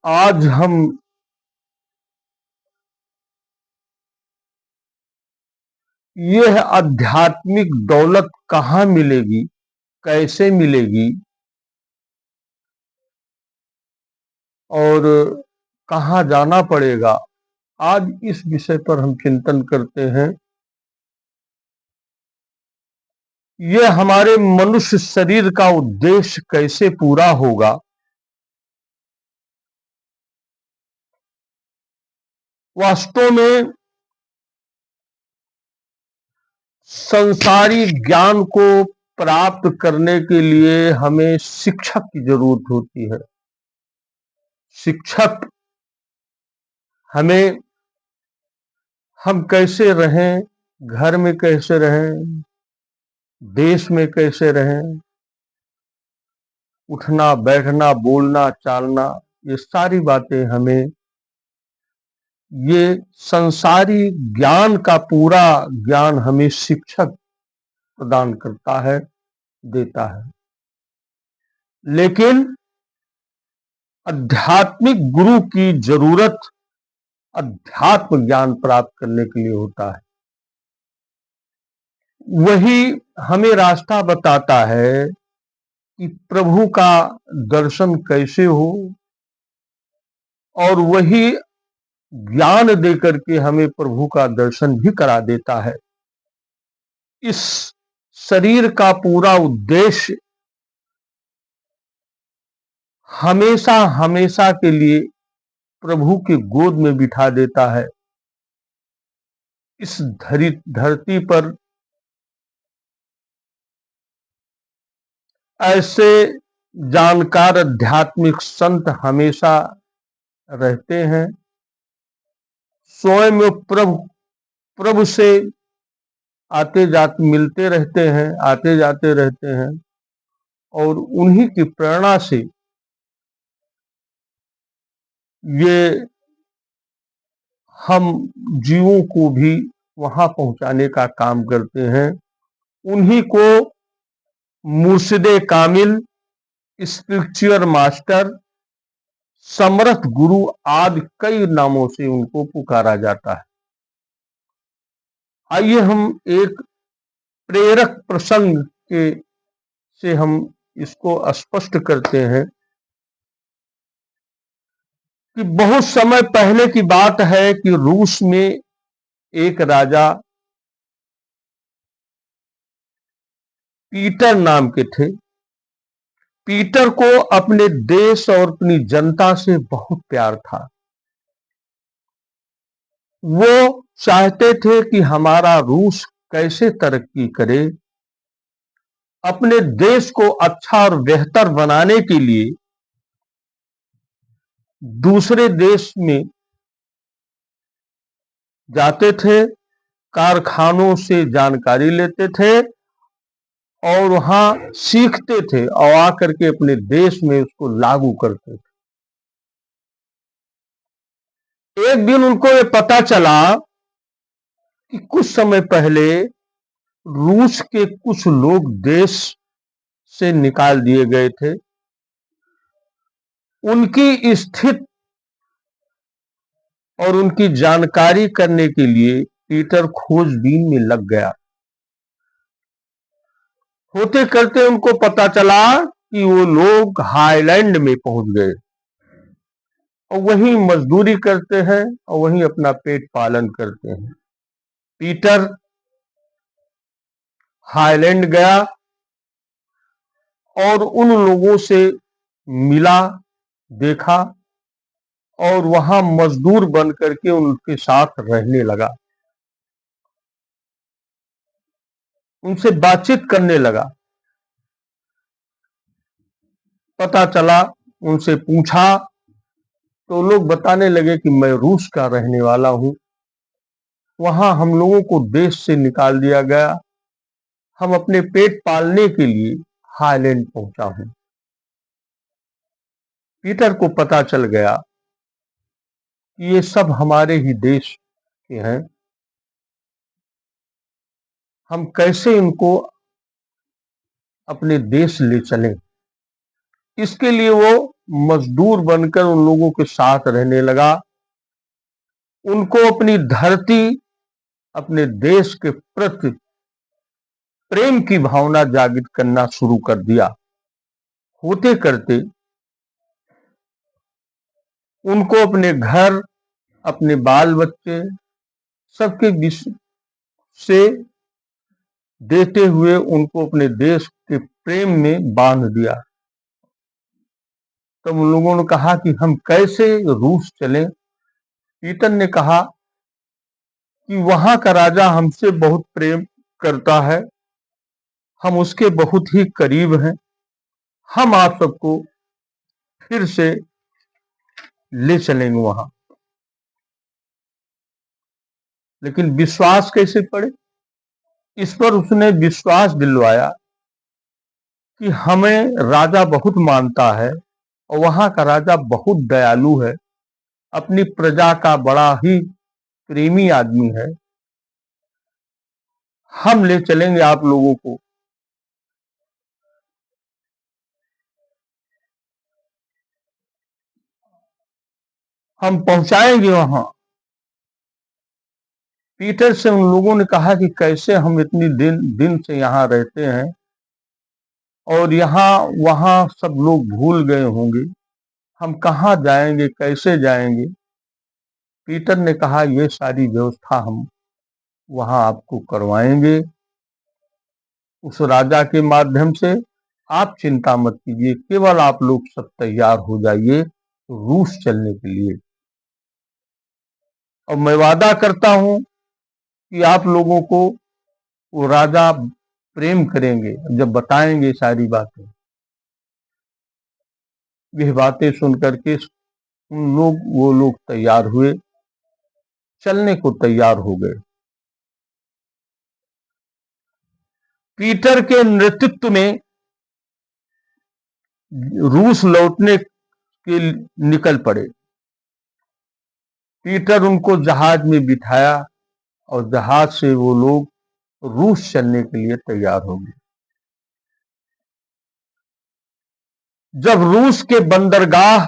आज हम यह आध्यात्मिक दौलत कहाँ मिलेगी, कैसे मिलेगी और कहाँ जाना पड़ेगा, आज इस विषय पर हम चिंतन करते हैं। यह हमारे मनुष्य शरीर का उद्देश्य कैसे पूरा होगा। वास्तव में संसारी ज्ञान को प्राप्त करने के लिए हमें शिक्षक की जरूरत होती है। शिक्षक हमें हम कैसे रहें, घर में कैसे रहें, देश में कैसे रहें, उठना बैठना बोलना चालना, ये सारी बातें हमें ये संसारी ज्ञान का पूरा ज्ञान हमें शिक्षक प्रदान करता है, देता है। लेकिन आध्यात्मिक गुरु की जरूरत अध्यात्म ज्ञान प्राप्त करने के लिए होता है। वही हमें रास्ता बताता है कि प्रभु का दर्शन कैसे हो, और वही ज्ञान देकर के हमें प्रभु का दर्शन भी करा देता है। इस शरीर का पूरा उद्देश्य हमेशा हमेशा के लिए प्रभु की गोद में बिठा देता है। इस धरती पर ऐसे जानकार आध्यात्मिक संत हमेशा रहते हैं, स्वयं में प्रभु प्रभु से आते जाते मिलते रहते हैं, आते जाते रहते हैं, और उन्हीं की प्रेरणा से ये हम जीवों को भी वहां पहुंचाने का काम करते हैं। उन्हीं को मुर्शिदे कामिल, स्पिरिचुअल मास्टर, समर्थ गुरु आदि कई नामों से उनको पुकारा जाता है। आइए हम एक प्रेरक प्रसंग के से हम इसको स्पष्ट करते हैं कि बहुत समय पहले की बात है कि रूस में एक राजा पीटर नाम के थे। पीटर को अपने देश और अपनी जनता से बहुत प्यार था। वो चाहते थे कि हमारा रूस कैसे तरक्की करे। अपने देश को अच्छा और बेहतर बनाने के लिए दूसरे देश में जाते थे, कारखानों से जानकारी लेते थे और वहां सीखते थे और आकर के अपने देश में उसको लागू करते थे। एक दिन उनको ये पता चला कि कुछ समय पहले रूस के कुछ लोग देश से निकाल दिए गए थे। उनकी स्थिति और उनकी जानकारी करने के लिए पीटर खोजबीन में लग गया। होते करते उनको पता चला कि वो लोग हाईलैंड में पहुंच गए और वहीं मजदूरी करते हैं और वहीं अपना पेट पालन करते हैं। पीटर हाईलैंड गया और उन लोगों से मिला, देखा और वहां मजदूर बन करके उनके साथ रहने लगा, उनसे बातचीत करने लगा। पता चला, उनसे पूछा तो लोग बताने लगे कि मैं रूस का रहने वाला हूं, वहां हम लोगों को देश से निकाल दिया गया, हम अपने पेट पालने के लिए हाईलैंड पहुंचा हूं। पीटर को पता चल गया कि ये सब हमारे ही देश के हैं, हम कैसे इनको अपने देश ले चलें। इसके लिए वो मजदूर बनकर उन लोगों के साथ रहने लगा। उनको अपनी धरती, अपने देश के प्रति प्रेम की भावना जागृत करना शुरू कर दिया। होते करते उनको अपने घर, अपने बाल बच्चे सबके विषय से देते हुए उनको अपने देश के प्रेम में बांध दिया। तब उन लोगों ने कहा कि हम कैसे रूस चलें। पीटर ने कहा कि वहां का राजा हमसे बहुत प्रेम करता है, हम उसके बहुत ही करीब हैं, हम आप सबको फिर से ले चलेंगे वहां। लेकिन विश्वास कैसे पड़े? इस पर उसने विश्वास दिलवाया कि हमें राजा बहुत मानता है और वहां का राजा बहुत दयालु है, अपनी प्रजा का बड़ा ही प्रेमी आदमी है, हम ले चलेंगे आप लोगों को। हम पहुंचाएंगे वहां। पीटर से उन लोगों ने कहा कि कैसे हम इतनी दिन दिन से यहाँ रहते हैं और यहाँ वहां सब लोग भूल गए होंगे, हम कहाँ जाएंगे, कैसे जाएंगे। पीटर ने कहा ये सारी व्यवस्था हम वहां आपको करवाएंगे उस राजा के माध्यम से, आप चिंता मत कीजिए, केवल आप लोग सब तैयार हो जाइए रूस चलने के लिए। और मैं वादा करता हूं कि आप लोगों को वो राजा प्रेम करेंगे जब बताएंगे सारी बातें। यह बातें सुन करके वो लोग तैयार हुए, चलने को तैयार हो गए। पीटर के नेतृत्व में रूस लौटने के निकल पड़े। पीटर उनको जहाज में बिठाया और जहाज से वो लोग रूस चलने के लिए तैयार हो गए। जब रूस के बंदरगाह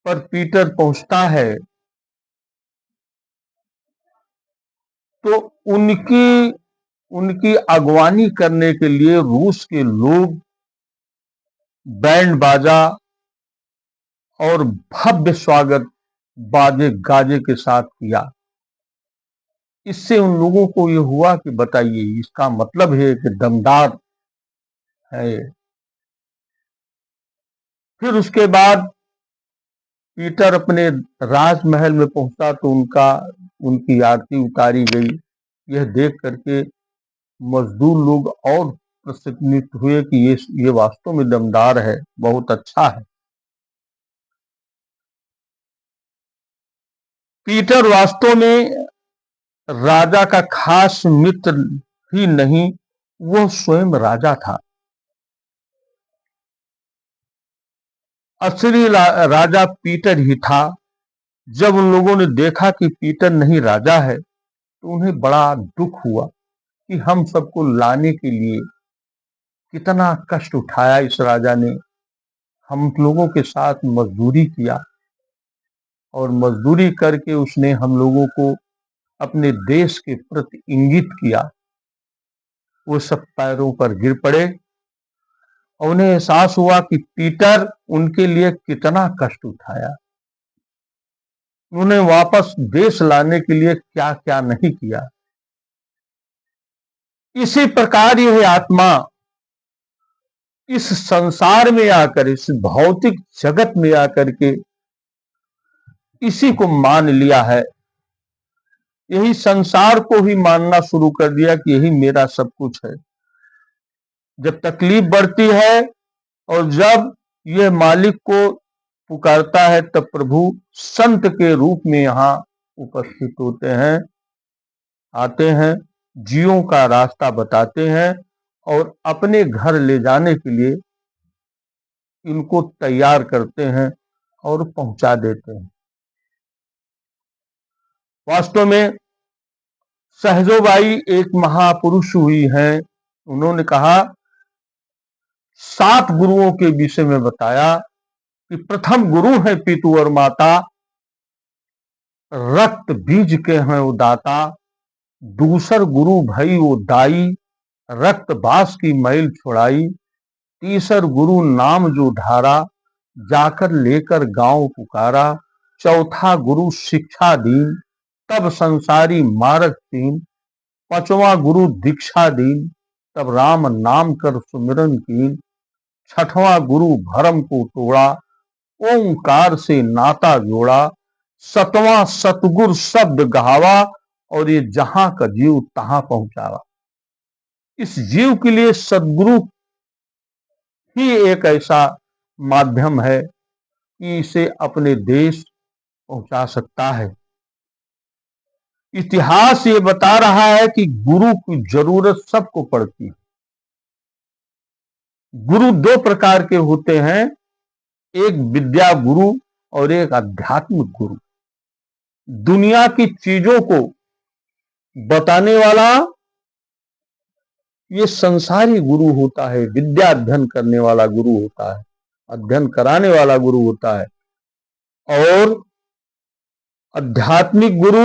पर पीटर पहुंचता है तो उनकी उनकी अगवानी करने के लिए रूस के लोग बैंड बाजा और भव्य स्वागत बाजे गाजे के साथ किया। इससे उन लोगों को ये हुआ कि बताइए, इसका मतलब है कि दमदार है। फिर उसके बाद पीटर अपने राजमहल में पहुंचा तो उनकी आरती उतारी गई। यह देख करके मजदूर लोग और प्रसन्नित हुए कि ये वास्तव में दमदार है, बहुत अच्छा है। पीटर वास्तव में राजा का खास मित्र ही नहीं, वह स्वयं राजा था। असली राजा पीटर ही था। जब उन लोगों ने देखा कि पीटर नहीं राजा है तो उन्हें बड़ा दुख हुआ कि हम सबको लाने के लिए कितना कष्ट उठाया इस राजा ने, हम लोगों के साथ मजदूरी किया और मजदूरी करके उसने हम लोगों को अपने देश के प्रति इंगित किया। वो सब पैरों पर गिर पड़े और उन्हें एहसास हुआ कि पीटर उनके लिए कितना कष्ट उठाया, उन्हें वापस देश लाने के लिए क्या क्या नहीं किया। इसी प्रकार यह आत्मा इस संसार में आकर, इस भौतिक जगत में आकर के इसी को मान लिया है, यही संसार को ही मानना शुरू कर दिया कि यही मेरा सब कुछ है। जब तकलीफ बढ़ती है और जब यह मालिक को पुकारता है तब प्रभु संत के रूप में यहाँ उपस्थित होते हैं, आते हैं, जियों का रास्ता बताते हैं और अपने घर ले जाने के लिए इनको तैयार करते हैं और पहुंचा देते हैं। वास्तव में सहजोबाई एक महापुरुष हुई हैं। उन्होंने कहा 7 गुरुओं के विषय में बताया कि प्रथम गुरु है पितु और माता, रक्त बीज के हैं वो दाता। दूसर गुरु भई वो दाई, रक्त बास की मैल छुड़ाई। तीसर गुरु नाम जो धारा, जाकर लेकर गांव पुकारा। चौथा गुरु शिक्षा दीन, तब संसारी मार्ग तीन। पांचवा गुरु दीक्षा दीन, तब राम नाम कर सुमिरन कीन। छठवां गुरु भरम को तोड़ा, ओंकार से नाता जोड़ा। सतवां सतगुर शब्द गहावा, और ये जहां का जीव तहां पहुंचावा। इस जीव के लिए सदगुरु ही एक ऐसा माध्यम है कि इसे अपने देश पहुंचा सकता है। इतिहास ये बता रहा है कि गुरु की जरूरत सबको पड़ती है। गुरु दो प्रकार के होते हैं, एक विद्या गुरु और एक आध्यात्मिक गुरु। दुनिया की चीजों को बताने वाला ये संसारी गुरु होता है, विद्या अध्ययन करने वाला गुरु होता है, अध्ययन कराने वाला गुरु होता है। और आध्यात्मिक गुरु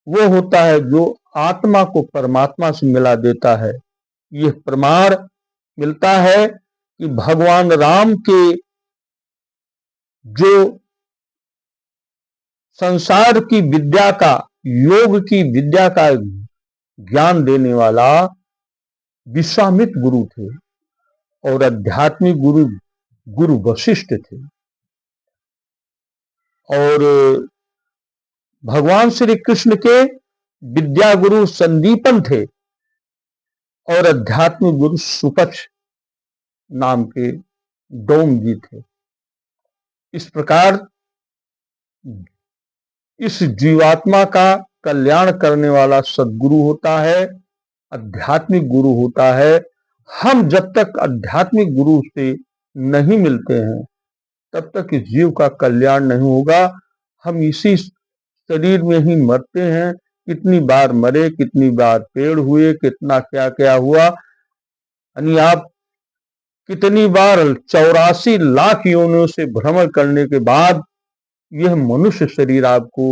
वो होता है जो आत्मा को परमात्मा से मिला देता है। यह प्रमाण मिलता है कि भगवान राम के जो संसार की विद्या का, योग की विद्या का ज्ञान देने वाला विश्वामित्र गुरु थे, और आध्यात्मिक गुरु गुरु वशिष्ठ थे। और भगवान श्री कृष्ण के विद्या गुरु संदीपन थे, और आध्यात्मिक गुरु सुपक्ष नाम के डोम जी थे। इस प्रकार इस जीवात्मा का कल्याण करने वाला सद्गुरु होता है, आध्यात्मिक गुरु होता है। हम जब तक आध्यात्मिक गुरु से नहीं मिलते हैं तब तक इस जीव का कल्याण नहीं होगा। हम इसी शरीर में ही मरते हैं। कितनी बार मरे, कितनी बार पेड़ हुए, कितना क्या क्या हुआ, यानी आप कितनी बार 84 लाख योनियों से भ्रमण करने के बाद यह मनुष्य शरीर आपको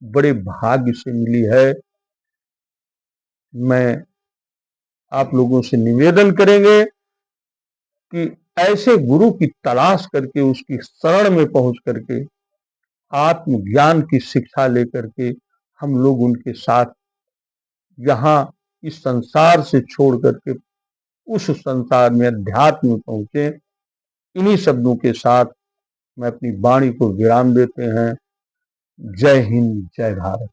बड़े भाग्य से मिली है। मैं आप लोगों से निवेदन करेंगे कि ऐसे गुरु की तलाश करके, उसकी शरण में पहुंच करके, आत्मज्ञान की शिक्षा लेकर के हम लोग उनके साथ यहाँ इस संसार से छोड़ करके उस संसार में अध्यात्म में पहुंचे। इन्हीं शब्दों के साथ मैं अपनी वाणी को विराम देते हैं। जय हिंद, जय भारत।